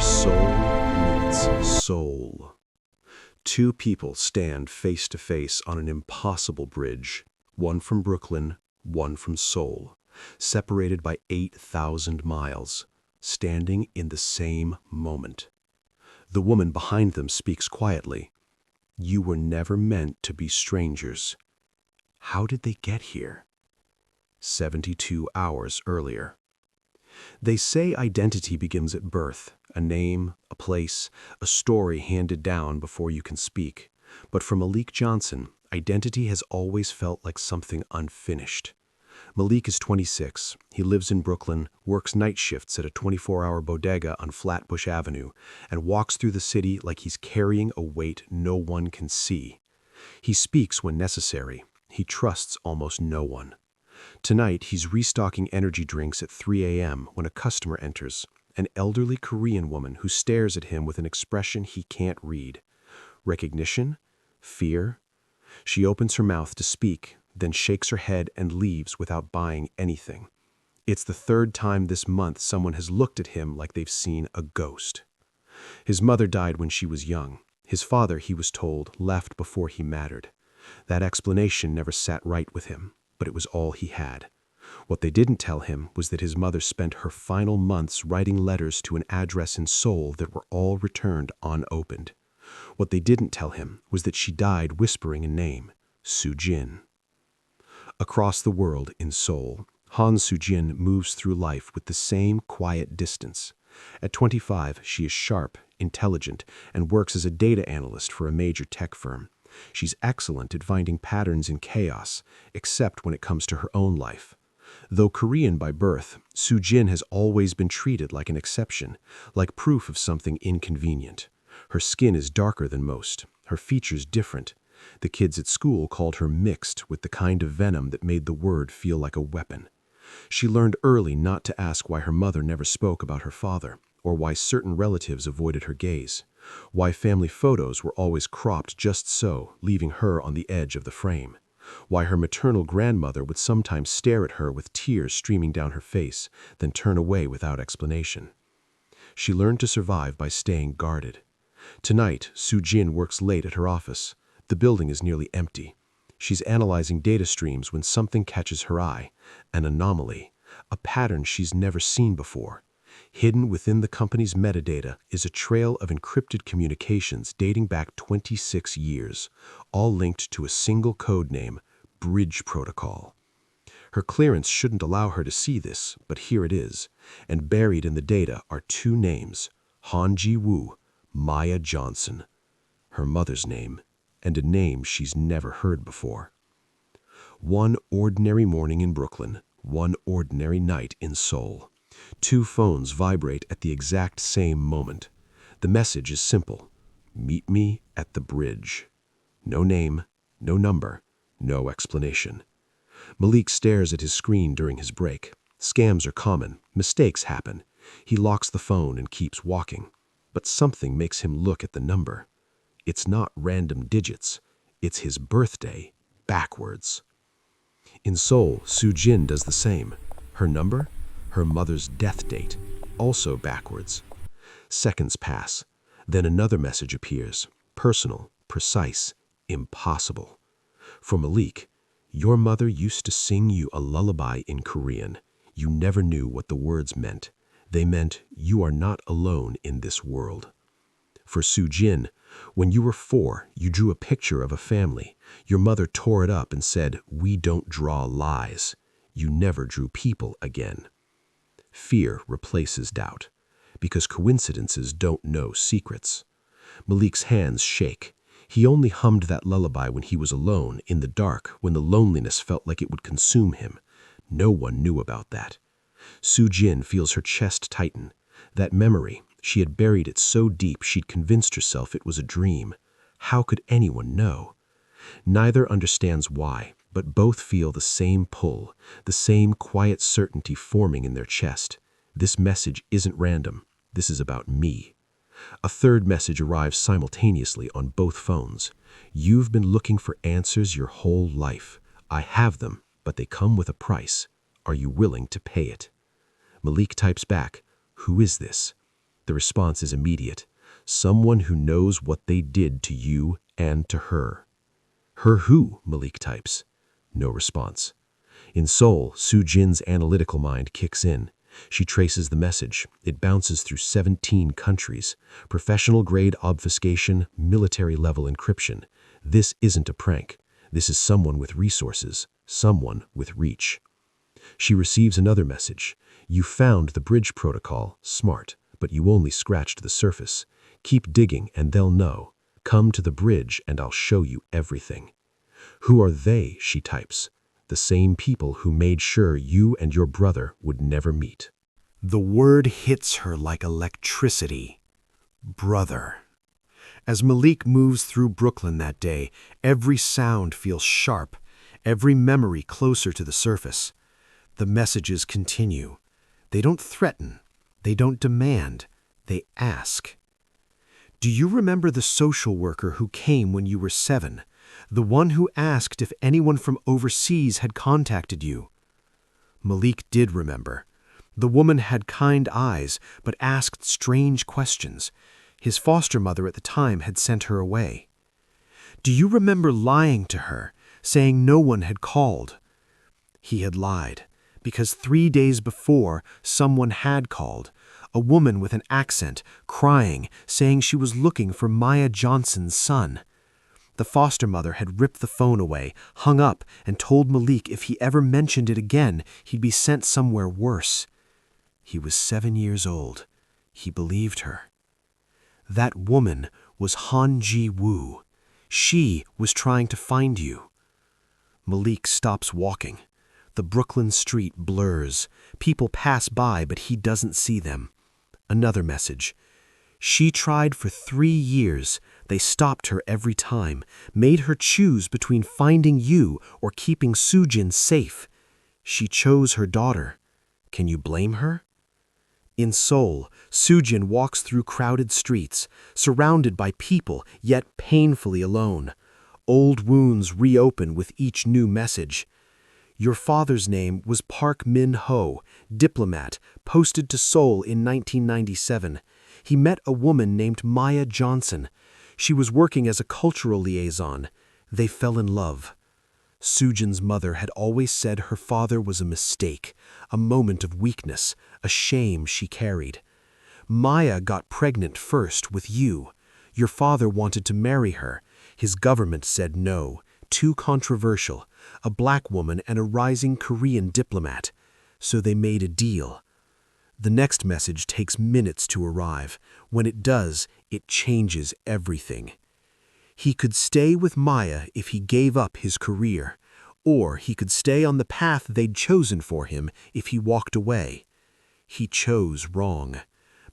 soul meets soul. Two people stand face to face on an impossible bridge, one from Brooklyn, one from Seoul, separated by 8,000 miles, standing in the same moment. The woman behind them speaks quietly. You were never meant to be strangers. How did they get here? 72 hours earlier. They say identity begins at birth, a name, a place, a story handed down before you can speak. But for Malik Johnson, identity has always felt like something unfinished. Malik is 26. He lives in Brooklyn, works night shifts at a 24-hour bodega on Flatbush Avenue, and walks through the city like he's carrying a weight no one can see. He speaks when necessary. He trusts almost no one. Tonight, he's restocking energy drinks at 3 a.m. when a customer enters, an elderly Korean woman who stares at him with an expression he can't read. Recognition? Fear? She opens her mouth to speak, then shakes her head and leaves without buying anything. It's the third time this month someone has looked at him like they've seen a ghost. His mother died when she was young. His father, he was told, left before he mattered. That explanation never sat right with him, but it was all he had. What they didn't tell him was that his mother spent her final months writing letters to an address in Seoul that were all returned unopened. What they didn't tell him was that she died whispering a name, Soo-Jin. Across the world in Seoul, Soo-Jin moves through life with the same quiet distance. At 25, she is sharp, intelligent, and works as a data analyst for a major tech firm. She's excellent at finding patterns in chaos, except when it comes to her own life. Though Korean by birth, Soo-Jin has always been treated like an exception, like proof of something inconvenient. Her skin is darker than most, her features different. The kids at school called her mixed with the kind of venom that made the word feel like a weapon. She learned early not to ask why her mother never spoke about her father, or why certain relatives avoided her gaze, why family photos were always cropped just so, leaving her on the edge of the frame, why her maternal grandmother would sometimes stare at her with tears streaming down her face, then turn away without explanation. She learned to survive by staying guarded. Tonight, Soo-Jin works late at her office. The building is nearly empty. She's analyzing data streams when something catches her eye, an anomaly, a pattern she's never seen before. Hidden within the company's metadata is a trail of encrypted communications dating back 26 years, all linked to a single code name, Bridge Protocol. Her clearance shouldn't allow her to see this, but here it is, and buried in the data are two names, Han Ji-woo, Maya Johnson, her mother's name, and a name she's never heard before. One ordinary morning in Brooklyn, one ordinary night in Seoul. Two phones vibrate at the exact same moment. The message is simple. Meet me at the bridge. No name, no number, no explanation. Malik stares at his screen during his break. Scams are common. Mistakes happen. He locks the phone and keeps walking. But something makes him look at the number. It's not random digits. It's his birthday, backwards. In Seoul, Soo-Jin does the same. Her number? Her mother's death date, also backwards. Seconds pass. Then another message appears. Personal, precise, impossible. For Malik, your mother used to sing you a lullaby in Korean. You never knew what the words meant. They meant you are not alone in this world. For Soo-Jin, when you were 4, you drew a picture of a family. Your mother tore it up and said, "We don't draw lies." You never drew people again. Fear replaces doubt, because coincidences don't know secrets. Malik's hands shake. He only hummed that lullaby when he was alone, in the dark, when the loneliness felt like it would consume him. No one knew about that. Soo-Jin feels her chest tighten. That memory, she had buried it so deep she'd convinced herself it was a dream. How could anyone know? Neither understands why, but both feel the same pull, the same quiet certainty forming in their chest. This message isn't random. This is about me. A third message arrives simultaneously on both phones. You've been looking for answers your whole life. I have them, but they come with a price. Are you willing to pay it? Malik types back, "Who is this?" The response is immediate. Someone who knows what they did to you and to her. Her who? Malik types. No response. In Seoul, Soo-Jin's analytical mind kicks in. She traces the message. It bounces through 17 countries. Professional-grade obfuscation, military-level encryption. This isn't a prank. This is someone with resources, someone with reach. She receives another message. You found the bridge protocol, smart, but you only scratched the surface. Keep digging and they'll know. Come to the bridge and I'll show you everything. Who are they, she types. The same people who made sure you and your brother would never meet. The word hits her like electricity. Brother. As Malik moves through Brooklyn that day, every sound feels sharp, every memory closer to the surface. The messages continue. They don't threaten. They don't demand. They ask. Do you remember the social worker who came when you were 7? The one who asked if anyone from overseas had contacted you? Malik did remember. The woman had kind eyes, but asked strange questions. His foster mother at the time had sent her away. Do you remember lying to her, saying no one had called? He had lied, because 3 days before, someone had called. A woman with an accent, crying, saying she was looking for Maya Johnson's son. The foster mother had ripped the phone away, hung up, and told Malik if he ever mentioned it again, he'd be sent somewhere worse. He was 7 years old. He believed her. That woman was Han Ji-woo. She was trying to find you. Malik stops walking. The Brooklyn street blurs. People pass by, but he doesn't see them. Another message. She tried for 3 years. They stopped her every time, made her choose between finding you or keeping Soo-Jin safe. She chose her daughter. Can you blame her? In Seoul, Soo-Jin walks through crowded streets, surrounded by people, yet painfully alone. Old wounds reopen with each new message. Your father's name was Park Min-ho, diplomat, posted to Seoul in 1997. He met a woman named Maya Johnson. She was working as a cultural liaison. They fell in love. Soo-Jin's mother had always said her father was a mistake, a moment of weakness, a shame she carried. Maya got pregnant first with you. Your father wanted to marry her. His government said no, too controversial, a black woman and a rising Korean diplomat. So they made a deal. The next message takes minutes to arrive. When it does, it changes everything. He could stay with Maya if he gave up his career, or he could stay on the path they'd chosen for him if he walked away. He chose wrong.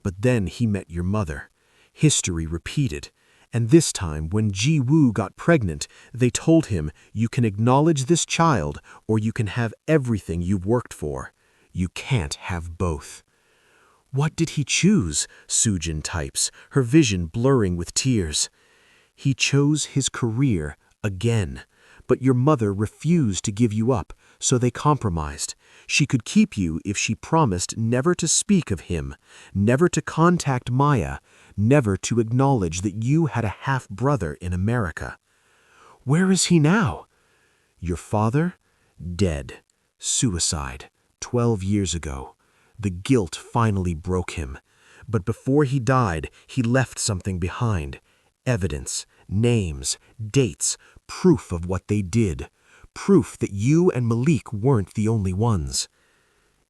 But then he met your mother. History repeated. And this time, when Ji-woo got pregnant, they told him, you can acknowledge this child, or you can have everything you've worked for. You can't have both. What did he choose? Soo-Jin types, her vision blurring with tears. He chose his career again, but your mother refused to give you up, so they compromised. She could keep you if she promised never to speak of him, never to contact Maya, never to acknowledge that you had a half-brother in America. Where is he now? Your father? Dead. Suicide. 12 years ago. The guilt finally broke him. But before he died, he left something behind. Evidence, names, dates, proof of what they did. Proof that you and Malik weren't the only ones.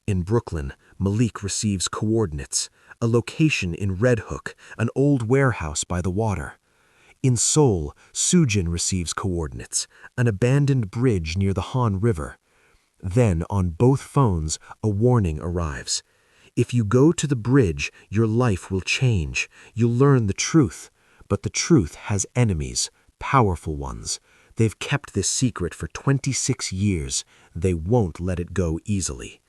In Brooklyn, Malik receives coordinates, a location in Red Hook, an old warehouse by the water. In Seoul, Soo-Jin receives coordinates, an abandoned bridge near the Han River. Then, on both phones, a warning arrives. If you go to the bridge, your life will change. You'll learn the truth. But the truth has enemies, powerful ones. They've kept this secret for 26 years. They won't let it go easily.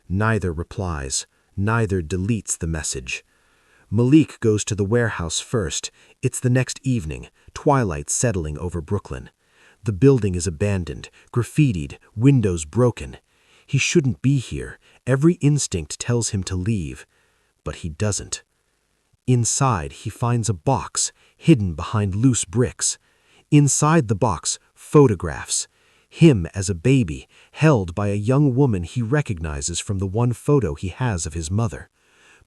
Neither replies. Neither deletes the message. Malik goes to the warehouse first. It's the next evening, twilight settling over Brooklyn. The building is abandoned, graffitied, windows broken. He shouldn't be here. Every instinct tells him to leave. But he doesn't. Inside, he finds a box hidden behind loose bricks. Inside the box, photographs. Him as a baby, held by a young woman he recognizes from the one photo he has of his mother.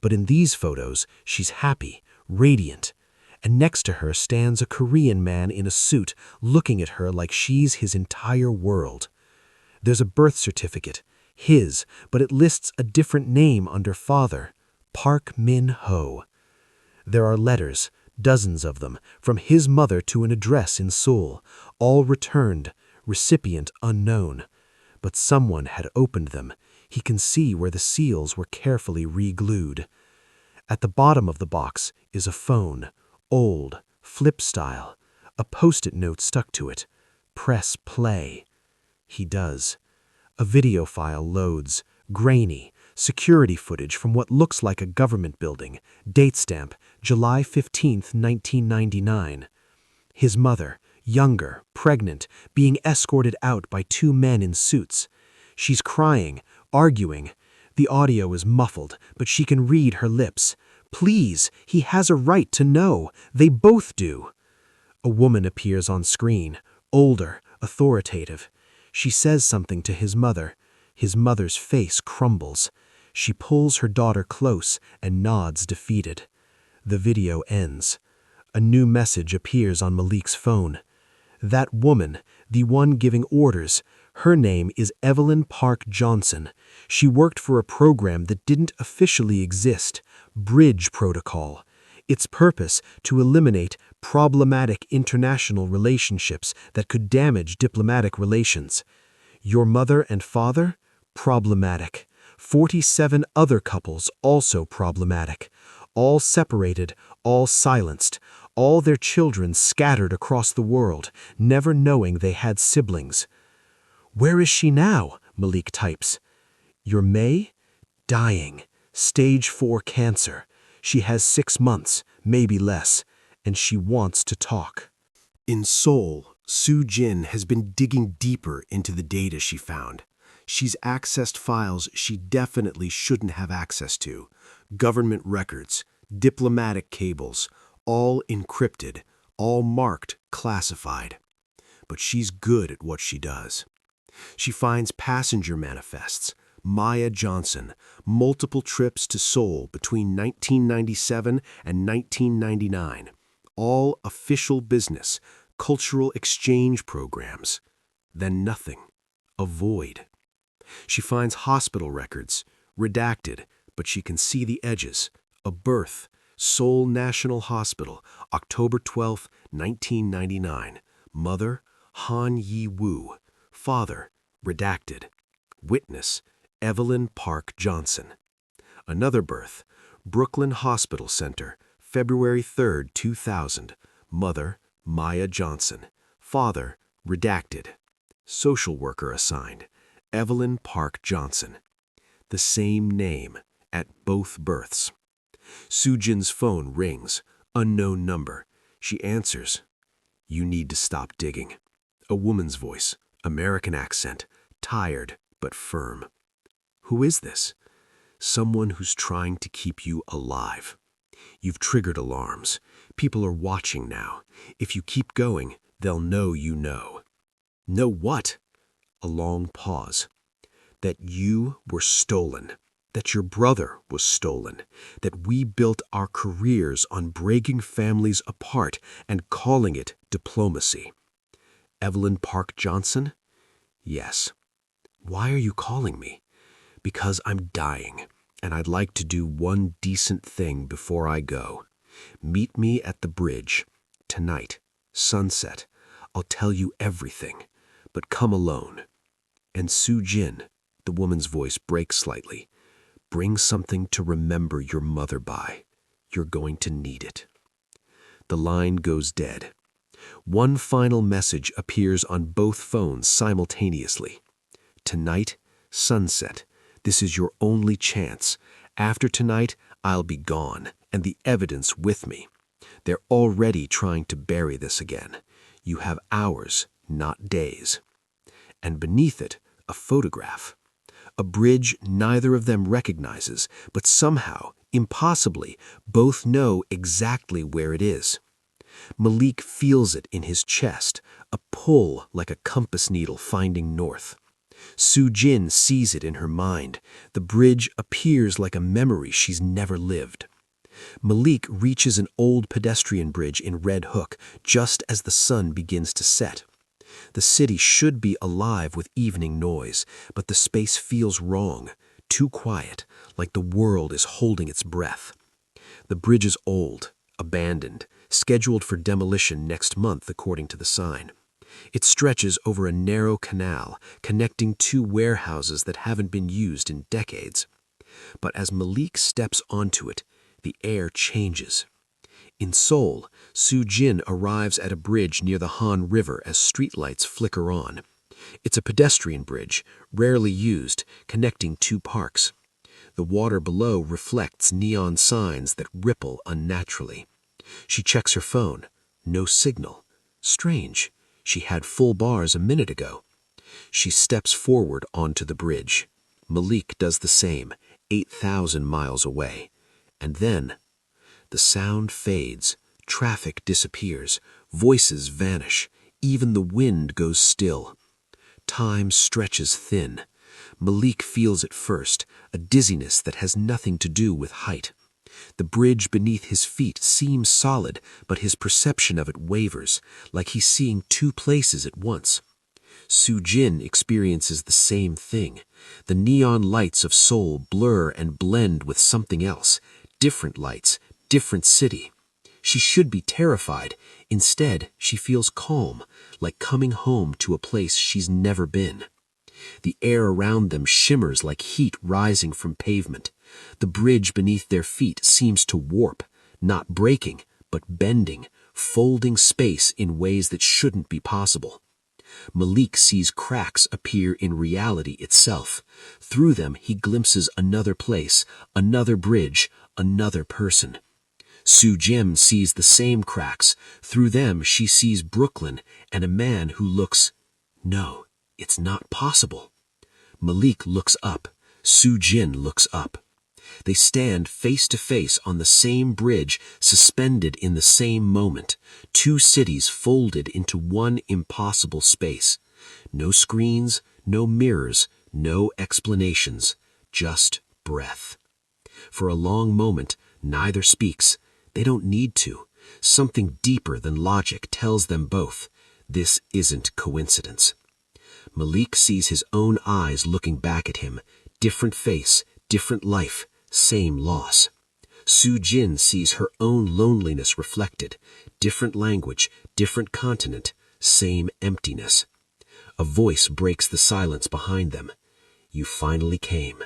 But in these photos, she's happy, radiant. And next to her stands a Korean man in a suit, looking at her like she's his entire world. There's a birth certificate, his, but it lists a different name under father, Park Min-ho. There are letters, dozens of them, from his mother to an address in Seoul, all returned, recipient unknown. But someone had opened them. He can see where the seals were carefully re-glued. At the bottom of the box is a phone, old, flip style, a post-it note stuck to it. Press play. He does. A video file loads, grainy, security footage from what looks like a government building, date stamp, July 15, 1999. His mother, younger, pregnant, being escorted out by two men in suits. She's crying, arguing. The audio is muffled, but she can read her lips. Please, he has a right to know. They both do. A woman appears on screen, older, authoritative. She says something to his mother. His mother's face crumbles. She pulls her daughter close and nods defeated. The video ends. A new message appears on Malik's phone. That woman, the one giving orders, her name is Evelyn Park Johnson. She worked for a program that didn't officially exist, Bridge Protocol. Its purpose to eliminate problematic international relationships that could damage diplomatic relations. Your mother and father? Problematic. 47 other couples also problematic. All separated, all silenced, all their children scattered across the world, never knowing they had siblings. Where is she now? Malik types. Your May? Dying. Stage 4 cancer. She has 6 months, maybe less, and she wants to talk. In Seoul, Soo-Jin has been digging deeper into the data she found. She's accessed files she definitely shouldn't have access to. Government records, diplomatic cables, all encrypted, all marked classified. But she's good at what she does. She finds passenger manifests, Maya Johnson, multiple trips to Seoul between 1997 and 1999, all official business, cultural exchange programs. Then nothing, a void. She finds hospital records, redacted, but she can see the edges. A birth, Seoul National Hospital, October 12, 1999. Mother, Han Yi-woo. Father, redacted. Witness, Evelyn Park Johnson. Another birth, Brooklyn Hospital Center, February 3, 2000. Mother, Maya Johnson. Father, redacted. Social worker assigned, Evelyn Park Johnson. The same name at both births. Soo-Jin's phone rings, unknown number. She answers. You need to stop digging. A woman's voice, American accent, tired but firm. Who is this? Someone who's trying to keep you alive. You've triggered alarms. People are watching now. If you keep going, they'll know you know. Know what? A long pause. That you were stolen. That your brother was stolen. That we built our careers on breaking families apart and calling it diplomacy. Evelyn Park Johnson? Yes. Why are you calling me? Because I'm dying, and I'd like to do one decent thing before I go. Meet me at the bridge. Tonight. Sunset. I'll tell you everything. But come alone. And Soo-Jin, the woman's voice breaks slightly. Bring something to remember your mother by. You're going to need it. The line goes dead. One final message appears on both phones simultaneously. Tonight, sunset. This is your only chance. After tonight, I'll be gone, and the evidence with me. They're already trying to bury this again. You have hours, not days. And beneath it, a photograph. A bridge neither of them recognizes, but somehow Impossibly, both know exactly where it is. Malik feels it in his chest, a pull like a compass needle finding north. Soo-Jin sees it in her mind. The bridge appears like a memory she's never lived. Malik reaches an old pedestrian bridge in Red Hook just as the sun begins to set. The city should be alive with evening noise, but the space feels wrong, too quiet, like the world is holding its breath. The bridge is old, abandoned, scheduled for demolition next month according to the sign. It stretches over a narrow canal connecting two warehouses that haven't been used in decades. But as Malik steps onto it, the air changes. In Seoul, Soo-Jin arrives at a bridge near the Han River as streetlights flicker on. It's a pedestrian bridge, rarely used, connecting two parks. The water below reflects neon signs that ripple unnaturally. She checks her phone. No signal. Strange. She had full bars a minute ago. She steps forward onto the bridge. Malik does the same, 8,000 miles away. And then, the sound fades, traffic disappears, voices vanish, even the wind goes still. Time stretches thin. Malik feels it first, a dizziness that has nothing to do with height. The bridge beneath his feet seems solid, but his perception of it wavers, like he's seeing two places at once. Soo-Jin experiences the same thing. The neon lights of Seoul blur and blend with something else. Different lights, different city. She should be terrified. Instead, she feels calm, like coming home to a place she's never been. The air around them shimmers like heat rising from pavement. The bridge beneath their feet seems to warp, not breaking, but bending, folding space in ways that shouldn't be possible. Malik sees cracks appear in reality itself. Through them, he glimpses another place, another bridge, another person. Soo-Jin sees the same cracks. Through them, she sees Brooklyn and a man who looks... No, it's not possible. Malik looks up. Soo-Jin looks up. They stand face to face on the same bridge, suspended in the same moment. Two cities folded into one impossible space. No screens, no mirrors, no explanations, just breath. For a long moment, neither speaks. They don't need to. Something deeper than logic tells them both. This isn't coincidence. Malik sees his own eyes looking back at him. Different face, different life, same loss. Soo-Jin sees her own loneliness reflected. Different language, different continent, same emptiness. A voice breaks the silence behind them. You finally came.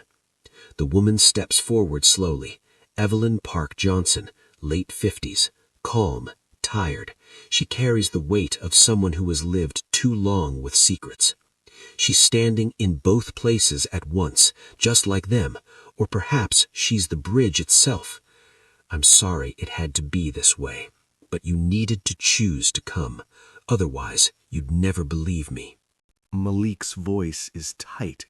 The woman steps forward slowly. Evelyn Park Johnson, late 50s, calm, tired. She carries the weight of someone who has lived too long with secrets. She's standing in both places at once, just like them, or perhaps she's the bridge itself. I'm sorry it had to be this way, but you needed to choose to come. Otherwise, you'd never believe me. Malik's voice is tight.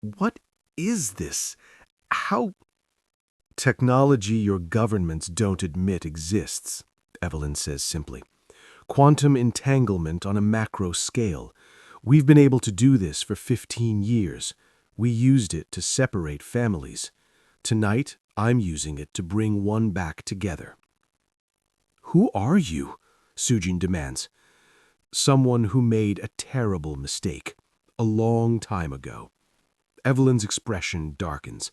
What is this? How... Technology your governments don't admit exists, Evelyn says simply. Quantum entanglement on a macro scale. We've been able to do this for 15 years. We used it to separate families. Tonight, I'm using it to bring one back together. Who are you? Soo-Jin demands. Someone who made a terrible mistake, a long time ago. Evelyn's expression darkens.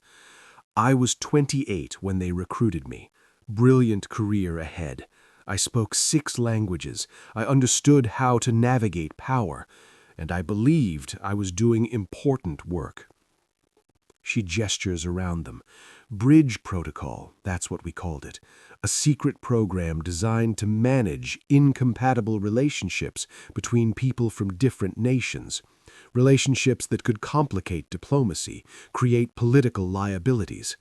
I was 28 when they recruited me. Brilliant career ahead. I spoke 6 languages. I understood how to navigate power, and I believed I was doing important work. She gestures around them. Bridge Protocol, that's what we called it. A secret program designed to manage incompatible relationships between people from different nations. Relationships that could complicate diplomacy, create political liabilities.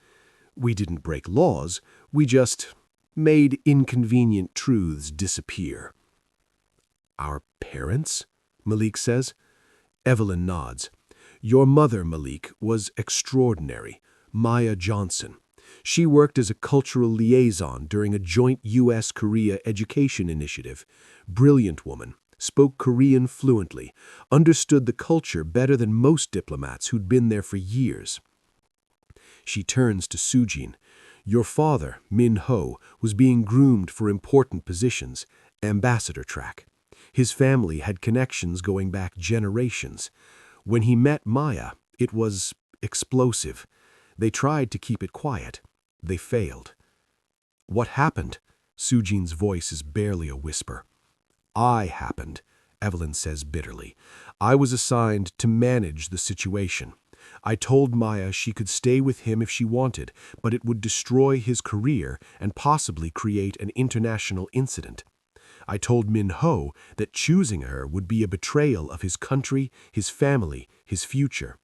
We didn't break laws, we just made inconvenient truths disappear. Our parents? Malik says. Evelyn nods. Your mother, Malik, was extraordinary. Maya Johnson. She worked as a cultural liaison during a joint U.S.-Korea education initiative. Brilliant woman, spoke Korean fluently, understood the culture better than most diplomats who'd been there for years. She turns to Soo-Jin. Your father, Min-ho, was being groomed for important positions, ambassador track. His family had connections going back generations. When he met Maya, it was explosive. They tried to keep it quiet. They failed. What happened? Soo-Jin's voice is barely a whisper. I happened, Evelyn says bitterly. I was assigned to manage the situation. I told Maya she could stay with him if she wanted, but it would destroy his career and possibly create an international incident. I told Min-ho that choosing her would be a betrayal of his country, his family, his future.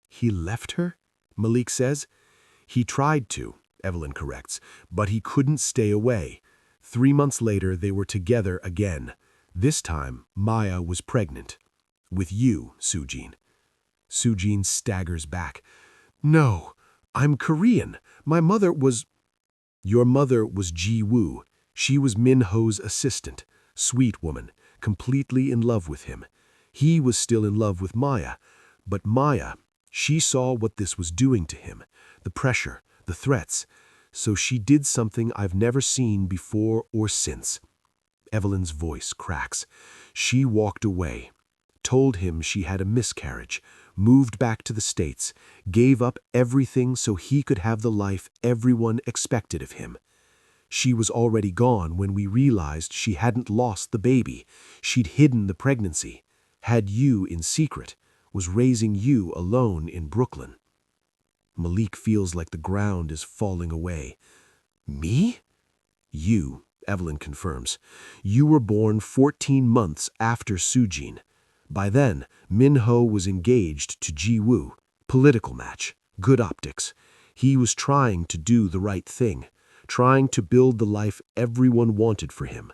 He left her? Malik says. He tried to, Evelyn corrects, but he couldn't stay away. 3 months later, they were together again. This time, Maya was pregnant. With you, Soo-Jin. Soo-Jin staggers back. No, I'm Korean. My mother was... Your mother was Ji-woo. She was Min-ho's assistant, sweet woman, completely in love with him. He was still in love with Maya. But Maya, she saw what this was doing to him, the pressure, the threats. So she did something I've never seen before or since. Evelyn's voice cracks. She walked away, told him she had a miscarriage, moved back to the States, gave up everything so he could have the life everyone expected of him. She was already gone when we realized she hadn't lost the baby. She'd hidden the pregnancy, had you in secret, was raising you alone in Brooklyn. Malik feels like the ground is falling away. Me? You, Evelyn confirms. You were born 14 months after Soo-Jin. By then, Min-ho was engaged to Ji-woo. Political match. Good optics. He was trying to do the right thing, trying to build the life everyone wanted for him.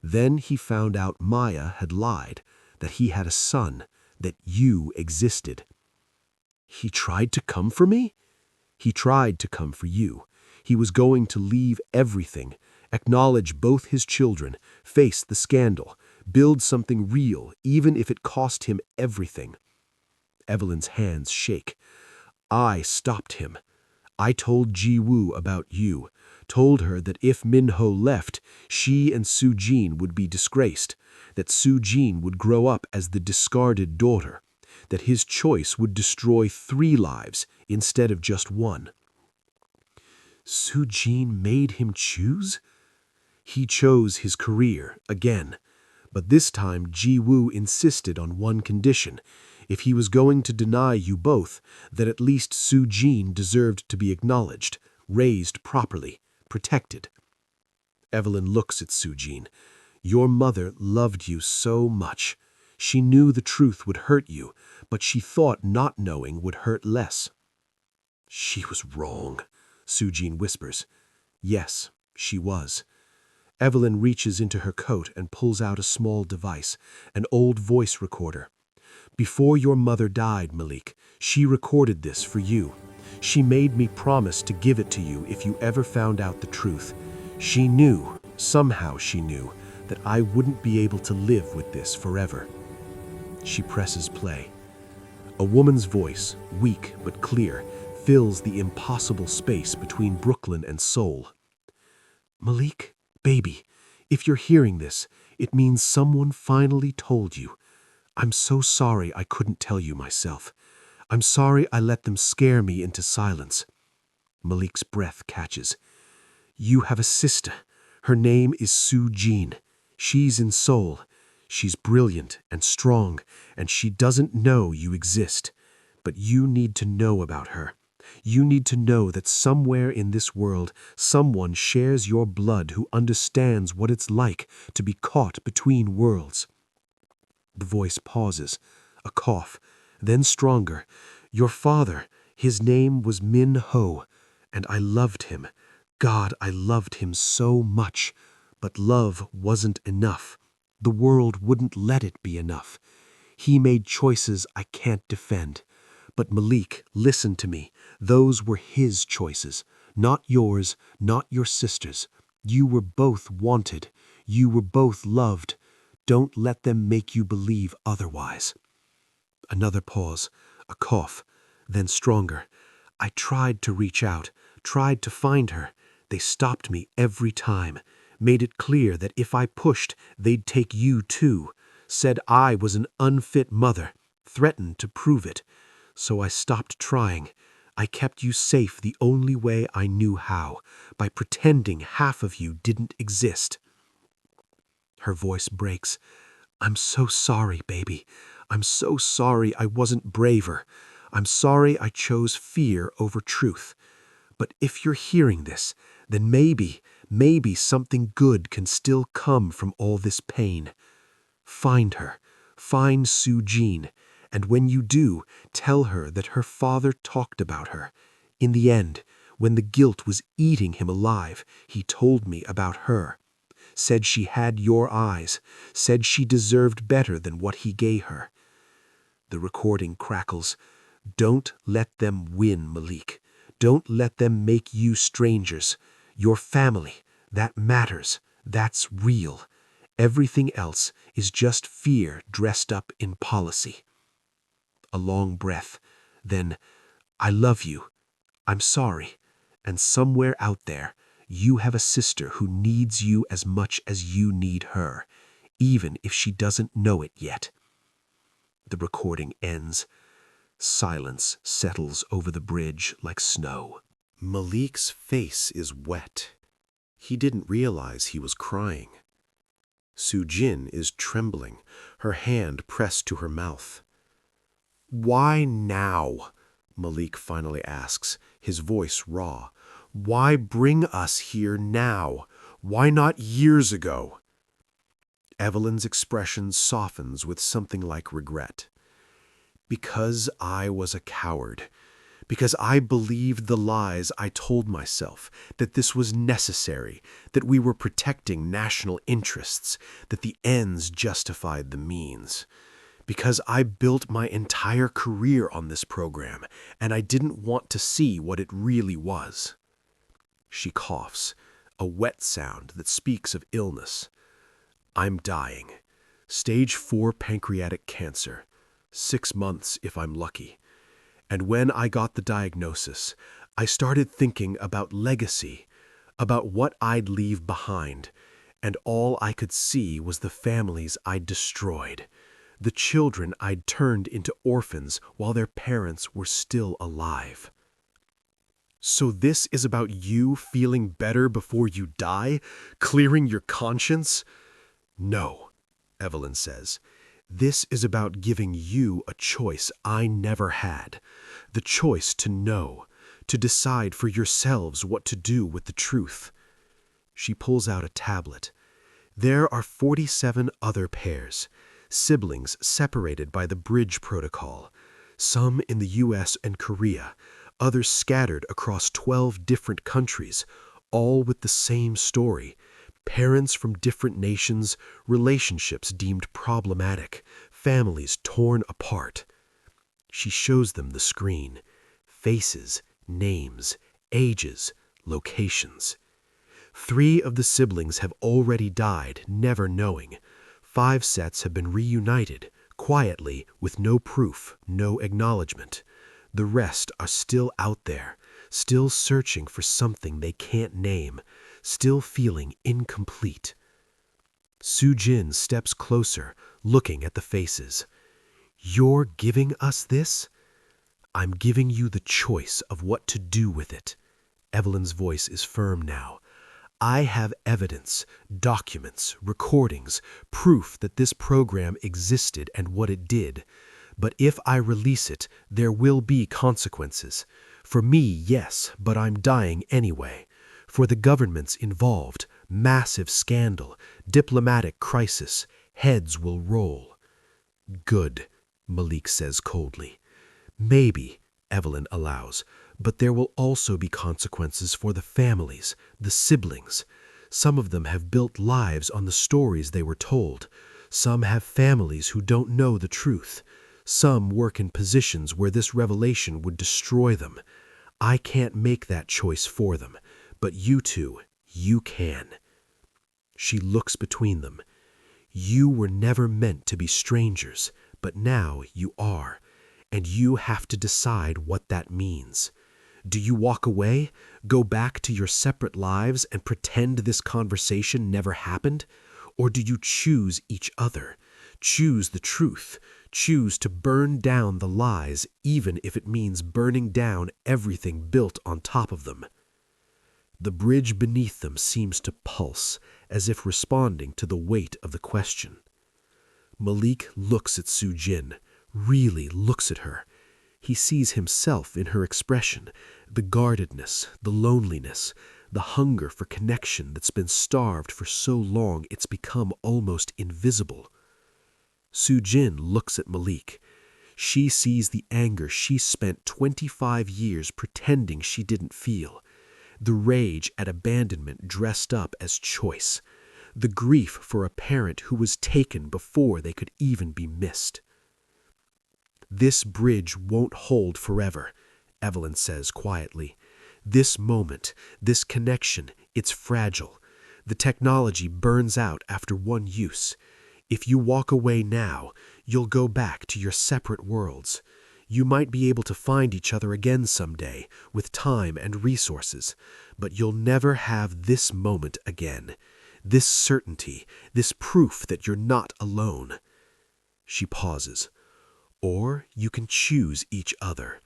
Then he found out Maya had lied, that he had a son, that you existed. He tried to come for me? He tried to come for you. He was going to leave everything, acknowledge both his children, face the scandal, build something real, even if it cost him everything. Evelyn's hands shake. I stopped him. I told Ji-woo about you, told her that if Min-ho left, she and Soo-Jin would be disgraced, that Soo-Jin would grow up as the discarded daughter, that his choice would destroy 3 lives instead of just 1. Soo-Jin made him choose? He chose his career again, but this time Ji-woo insisted on one condition. If he was going to deny you both, that at least Soo-Jin deserved to be acknowledged, raised properly, protected. Evelyn looks at Soo-Jin. Your mother loved you so much. She knew the truth would hurt you, but she thought not knowing would hurt less. She was wrong, Soo-Jin whispers. Yes, she was. Evelyn reaches into her coat and pulls out a small device, an old voice recorder. Before your mother died, Malik, she recorded this for you. She made me promise to give it to you if you ever found out the truth. She knew, somehow she knew, that I wouldn't be able to live with this forever. She presses play. A woman's voice, weak but clear, fills the impossible space between Brooklyn and Seoul. Malik, baby, if you're hearing this, it means someone finally told you. I'm so sorry I couldn't tell you myself. I'm sorry I let them scare me into silence. Malik's breath catches. You have a sister. Her name is Soo-Jin. She's in Seoul. She's brilliant and strong, and she doesn't know you exist. But you need to know about her. You need to know that somewhere in this world, someone shares your blood who understands what it's like to be caught between worlds. The voice pauses, a cough, then stronger. Your father, his name was Min-ho, and I loved him. God, I loved him so much. But love wasn't enough. The world wouldn't let it be enough. He made choices I can't defend. But Malik, listen to me. Those were his choices. Not yours, not your sister's. You were both wanted. You were both loved. Don't let them make you believe otherwise." Another pause, a cough, then stronger. "I tried to reach out, tried to find her. They stopped me every time, made it clear that if I pushed, they'd take you too, said I was an unfit mother, threatened to prove it. So I stopped trying. I kept you safe the only way I knew how, by pretending half of you didn't exist." Her voice breaks. "I'm so sorry, baby. I'm so sorry I wasn't braver. I'm sorry I chose fear over truth. But if you're hearing this, then maybe something good can still come from all this pain. Find her. Find Soo-Jin. And when you do, tell her that her father talked about her. In the end, when the guilt was eating him alive, he told me about her. Said she had your eyes. Said she deserved better than what he gave her." The recording crackles. "Don't let them win, Malik. Don't let them make you strangers. Your family, that matters. That's real. Everything else is just fear dressed up in policy." A long breath. Then, "I love you. I'm sorry. And somewhere out there, you have a sister who needs you as much as you need her, even if she doesn't know it yet." The recording ends. Silence settles over the bridge like snow. Malik's face is wet. He didn't realize he was crying. Soo-Jin is trembling, her hand pressed to her mouth. "Why now?" Malik finally asks, his voice raw. "Why bring us here now? Why not years ago?" Evelyn's expression softens with something like regret. "Because I was a coward. Because I believed the lies I told myself, that this was necessary, that we were protecting national interests, that the ends justified the means. Because I built my entire career on this program, and I didn't want to see what it really was." She coughs, a wet sound that speaks of illness. "I'm dying. Stage 4 pancreatic cancer. 6 months if I'm lucky. And when I got the diagnosis, I started thinking about legacy, about what I'd leave behind, and all I could see was the families I'd destroyed, the children I'd turned into orphans while their parents were still alive." "So this is about you feeling better before you die, clearing your conscience?" "No," Evelyn says. "This is about giving you a choice I never had, the choice to know, to decide for yourselves what to do with the truth." She pulls out a tablet. "There are 47 other pairs, siblings separated by the bridge protocol, some in the US and Korea, others scattered across 12 different countries, all with the same story. Parents from different nations, relationships deemed problematic, families torn apart." She shows them the screen. Faces, names, ages, locations. 3 of the siblings have already died, never knowing. 5 sets have been reunited, quietly, with no proof, no acknowledgement. The rest are still out there, still searching for something they can't name, still feeling incomplete. Soo-Jin steps closer, looking at the faces. "You're giving us this? I'm giving you the choice of what to do with it." Evelyn's voice is firm now. "I have evidence, documents, recordings, proof that this program existed and what it did. But if I release it, there will be consequences. For me, yes, but I'm dying anyway. For the governments involved, massive scandal, diplomatic crisis, heads will roll." "Good," Malik says coldly. "Maybe," Evelyn allows, "but there will also be consequences for the families, the siblings. Some of them have built lives on the stories they were told. Some have families who don't know the truth. Some work in positions where this revelation would destroy them. I can't make that choice for them, but you two, you can. She looks between them. You were never meant to be strangers, but now you are, and you have to decide what that means. Do you walk away, go back to your separate lives and pretend this conversation never happened? Or do you choose each other, choose the truth, choose to burn down the lies even if it means burning down everything built on top of them? The bridge beneath them seems to pulse, as if responding to the weight of the question. Malik looks at Soo-Jin, really looks at her. He sees himself in her expression, the guardedness, the loneliness, the hunger for connection that's been starved for so long it's become almost invisible. Soo-Jin looks at Malik. She sees the anger she spent 25 years pretending she didn't feel, the rage at abandonment dressed up as choice, the grief for a parent who was taken before they could even be missed. This bridge won't hold forever, Evelyn says quietly. This moment, this connection, it's fragile. The technology burns out after one use. If you walk away now, you'll go back to your separate worlds. You might be able to find each other again someday, with time and resources, but you'll never have this moment again, this certainty, this proof that you're not alone. She pauses. Or you can choose each other,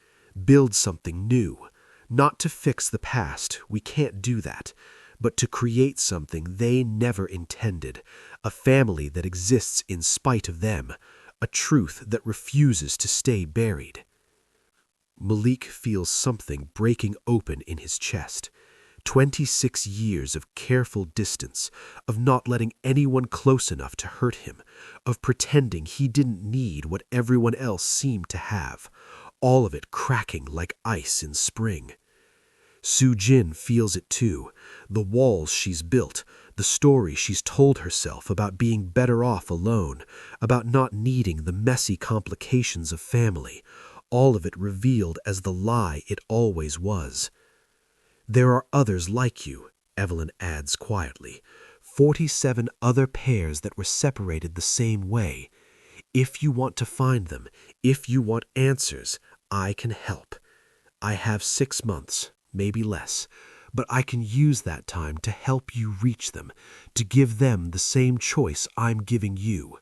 build something new, not to fix the past, we can't do that, but to create something they never intended, a family that exists in spite of them, a truth that refuses to stay buried. Malik feels something breaking open in his chest. 26 years of careful distance, of not letting anyone close enough to hurt him, of pretending he didn't need what everyone else seemed to have, all of it cracking like ice in spring. Soo-Jin feels it too, the walls she's built, the story she's told herself about being better off alone, about not needing the messy complications of family, all of it revealed as the lie it always was. There are others like you, Evelyn adds quietly, 47 other pairs that were separated the same way. If you want to find them, if you want answers, I can help. I have 6 months, maybe less, but I can use that time to help you reach them, to give them the same choice I'm giving you.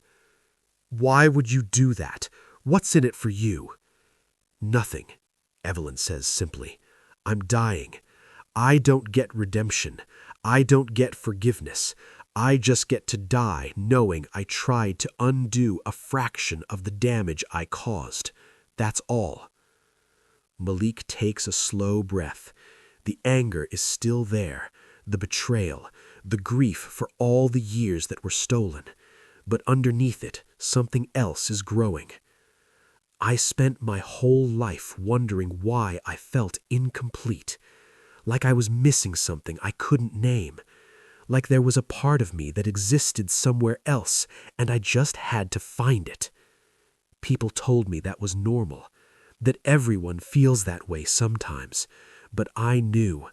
Why would you do that? What's in it for you? Nothing, Evelyn says simply. I'm dying. I don't get redemption. I don't get forgiveness. I just get to die knowing I tried to undo a fraction of the damage I caused. That's all. Malik takes a slow breath. The anger is still there, the betrayal, the grief for all the years that were stolen. But underneath it, something else is growing. I spent my whole life wondering why I felt incomplete. Like I was missing something I couldn't name. Like there was a part of me that existed somewhere else, and I just had to find it. People told me that was normal, that everyone feels that way sometimes, but I knew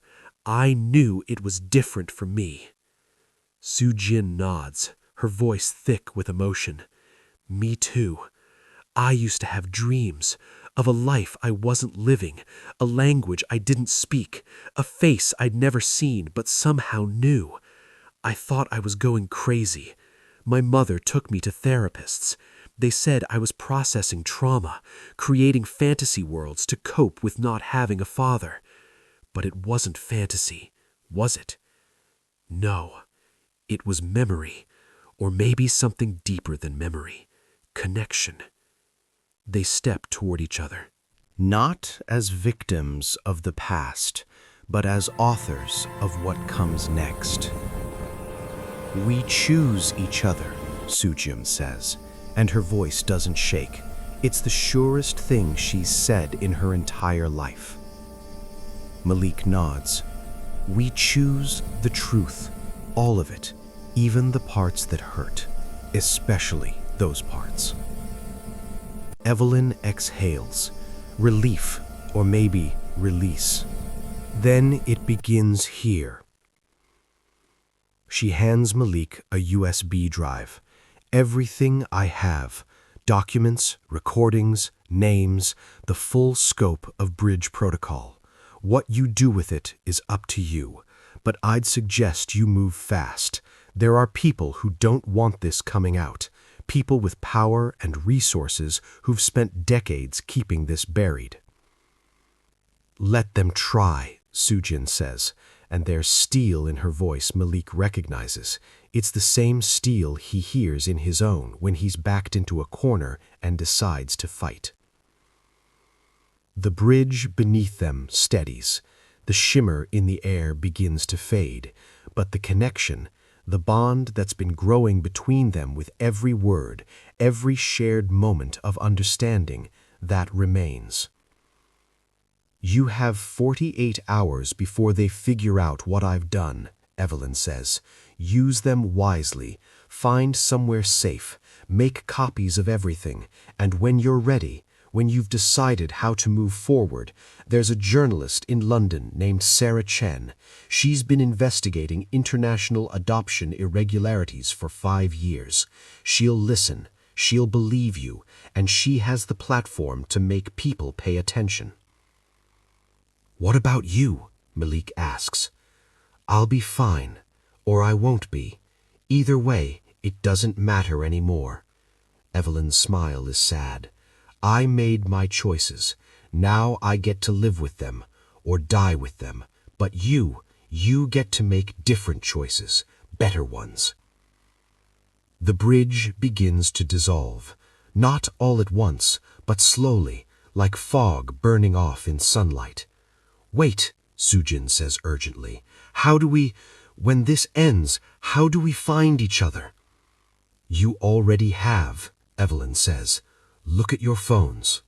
it was different for me. Soo-Jin nods, her voice thick with emotion. Me too. I used to have dreams of a life I wasn't living, a language I didn't speak, a face I'd never seen but somehow knew. I thought I was going crazy. My mother took me to therapists. They said I was processing trauma, creating fantasy worlds to cope with not having a father. But it wasn't fantasy, was it? No, it was memory, or maybe something deeper than memory, connection. They step toward each other. Not as victims of the past, but as authors of what comes next. We choose each other, Soo-Jin says, and her voice doesn't shake. It's the surest thing she's said in her entire life. Malik nods. We choose the truth, all of it, even the parts that hurt, especially those parts. Evelyn exhales, relief, or maybe release. Then it begins here. She hands Malik a USB drive. Everything I have. Documents, recordings, names, the full scope of bridge protocol. What you do with it is up to you, but I'd suggest you move fast. There are people who don't want this coming out, people with power and resources who've spent decades keeping this buried. Let them try, Soo-Jin says, and there's steel in her voice Malik recognizes. It's the same steel he hears in his own when he's backed into a corner and decides to fight. The bridge beneath them steadies. The shimmer in the air begins to fade, but the connection, the bond that's been growing between them with every word, every shared moment of understanding, that remains. You have 48 hours before they figure out what I've done, Evelyn says. Use them wisely. Find somewhere safe. Make copies of everything. And when you're ready, when you've decided how to move forward, there's a journalist in London named Sarah Chen. She's been investigating international adoption irregularities for 5 years. She'll listen. She'll believe you. And she has the platform to make people pay attention. What about you? Malik asks. I'll be fine, or I won't be. Either way, it doesn't matter anymore. Evelyn's smile is sad. I made my choices. Now I get to live with them, or die with them. But you get to make different choices, better ones. The bridge begins to dissolve. Not all at once, but slowly, like fog burning off in sunlight. Wait, Soo-Jin says urgently. When this ends, how do we find each other? You already have, Evelyn says. Look at your phones.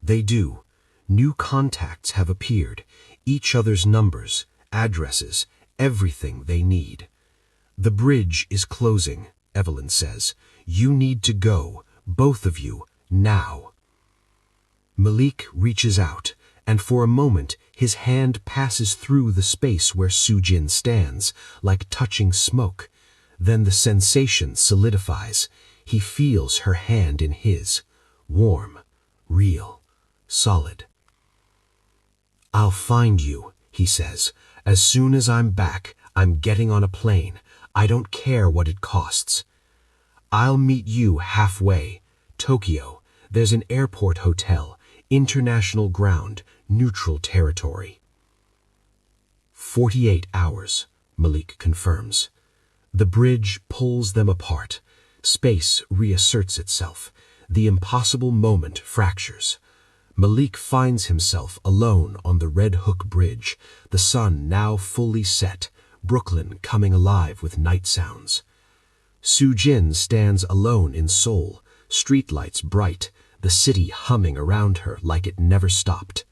They do. New contacts have appeared, each other's numbers, addresses, everything they need. The bridge is closing, Evelyn says. You need to go, both of you, now. Malik reaches out, and for a moment his hand passes through the space where Soo-Jin stands, like touching smoke. Then the sensation solidifies. He feels her hand in his, warm, real, solid. I'll find you, he says. As soon as I'm back, I'm getting on a plane. I don't care what it costs. I'll meet you halfway. Tokyo. There's an airport hotel. International ground, neutral territory. 48 hours, Malik confirms. The bridge pulls them apart. Space reasserts itself. The impossible moment fractures. Malik finds himself alone on the Red Hook Bridge, the sun now fully set, Brooklyn coming alive with night sounds. Soo-Jin stands alone in Seoul, streetlights bright, the city humming around her like it never stopped.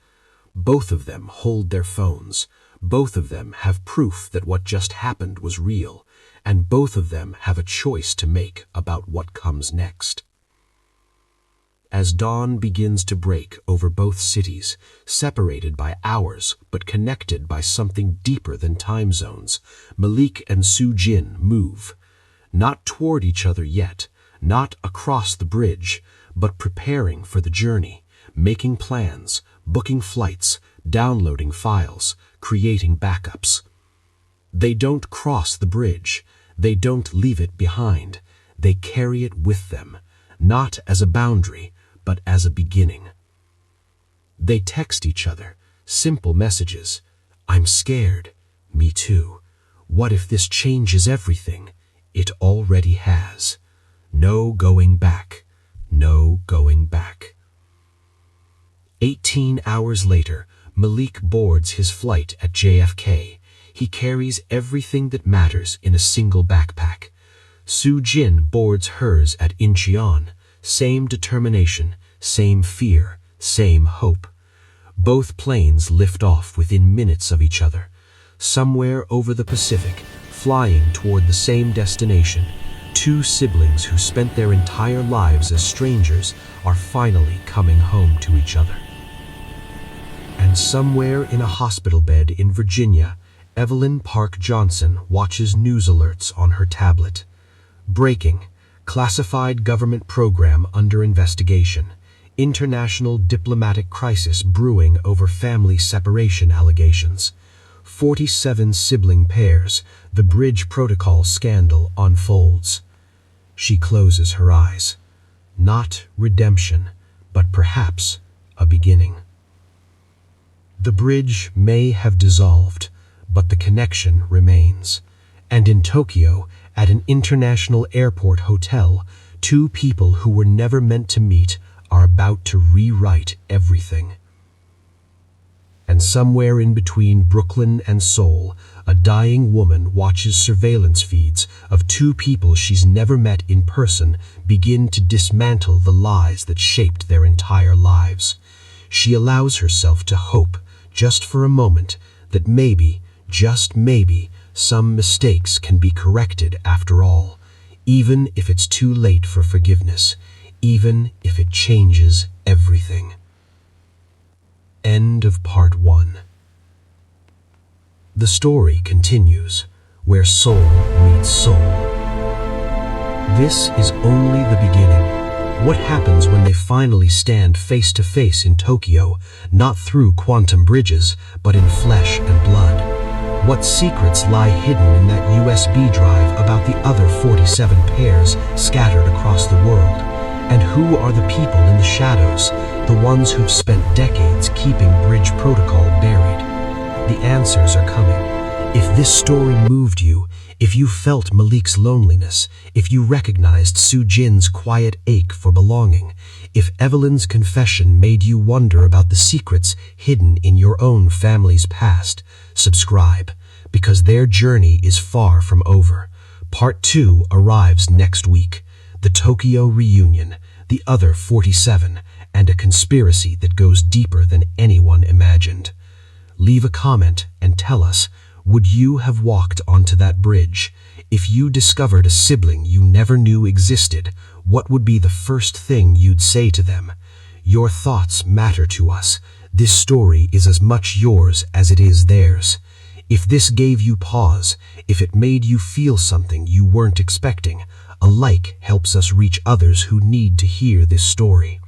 Both of them hold their phones. Both of them have proof that what just happened was real, and both of them have a choice to make about what comes next. As dawn begins to break over both cities, separated by hours but connected by something deeper than time zones, Malik and Soo-Jin move. Not toward each other yet, not across the bridge, but preparing for the journey, making plans, booking flights, downloading files, creating backups. They don't cross the bridge. They don't leave it behind. They carry it with them, not as a boundary, but as a beginning. They text each other, simple messages. I'm scared. Me too. What if this changes everything? It already has. No going back. No going back. 18 hours later, Malik boards his flight at JFK. He carries everything that matters in a single backpack. Soo-Jin boards hers at Incheon. Same determination, same fear, same hope. Both planes lift off within minutes of each other. Somewhere over the Pacific, flying toward the same destination, two siblings who spent their entire lives as strangers are finally coming home to each other. And somewhere in a hospital bed in Virginia, Evelyn Park Johnson watches news alerts on her tablet. Breaking: classified government program under investigation. International diplomatic crisis brewing over family separation allegations. 47 sibling pairs, the bridge protocol scandal unfolds. She closes her eyes. Not redemption, but perhaps a beginning. The bridge may have dissolved, but the connection remains. And in Tokyo, at an international airport hotel, two people who were never meant to meet are about to rewrite everything. And somewhere in between Brooklyn and Seoul, a dying woman watches surveillance feeds of two people she's never met in person begin to dismantle the lies that shaped their entire lives. She allows herself to hope, just for a moment, that maybe, just maybe, some mistakes can be corrected after all, even if it's too late for forgiveness, even if it changes everything. End of part 1. The story continues, where soul meets soul. This is only the beginning. What happens when they finally stand face to face in Tokyo, not through quantum bridges, but in flesh and blood? What secrets lie hidden in that USB drive about the other 47 pairs scattered across the world? And who are the people in the shadows, the ones who've spent decades keeping bridge protocol buried? The answers are coming. If this story moved you, if you felt Malik's loneliness, if you recognized Soo-Jin's quiet ache for belonging, if Evelyn's confession made you wonder about the secrets hidden in your own family's past, subscribe, because their journey is far from over. Part 2 arrives next week. The Tokyo reunion, the other 47, and a conspiracy that goes deeper than anyone imagined. Leave a comment and tell us, would you have walked onto that bridge? If you discovered a sibling you never knew existed, what would be the first thing you'd say to them? Your thoughts matter to us. This story is as much yours as it is theirs. If this gave you pause, if it made you feel something you weren't expecting, a like helps us reach others who need to hear this story.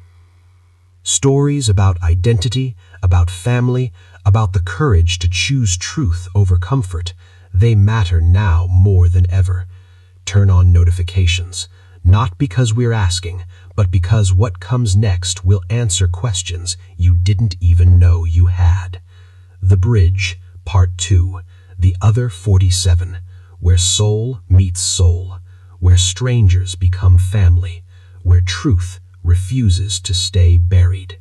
Stories about identity, about family, about the courage to choose truth over comfort, they matter now more than ever. Turn on notifications, not because we're asking, but because what comes next will answer questions you didn't even know you had. The Bridge, Part 2, The Other 47, where soul meets soul, where strangers become family, where truth refuses to stay buried.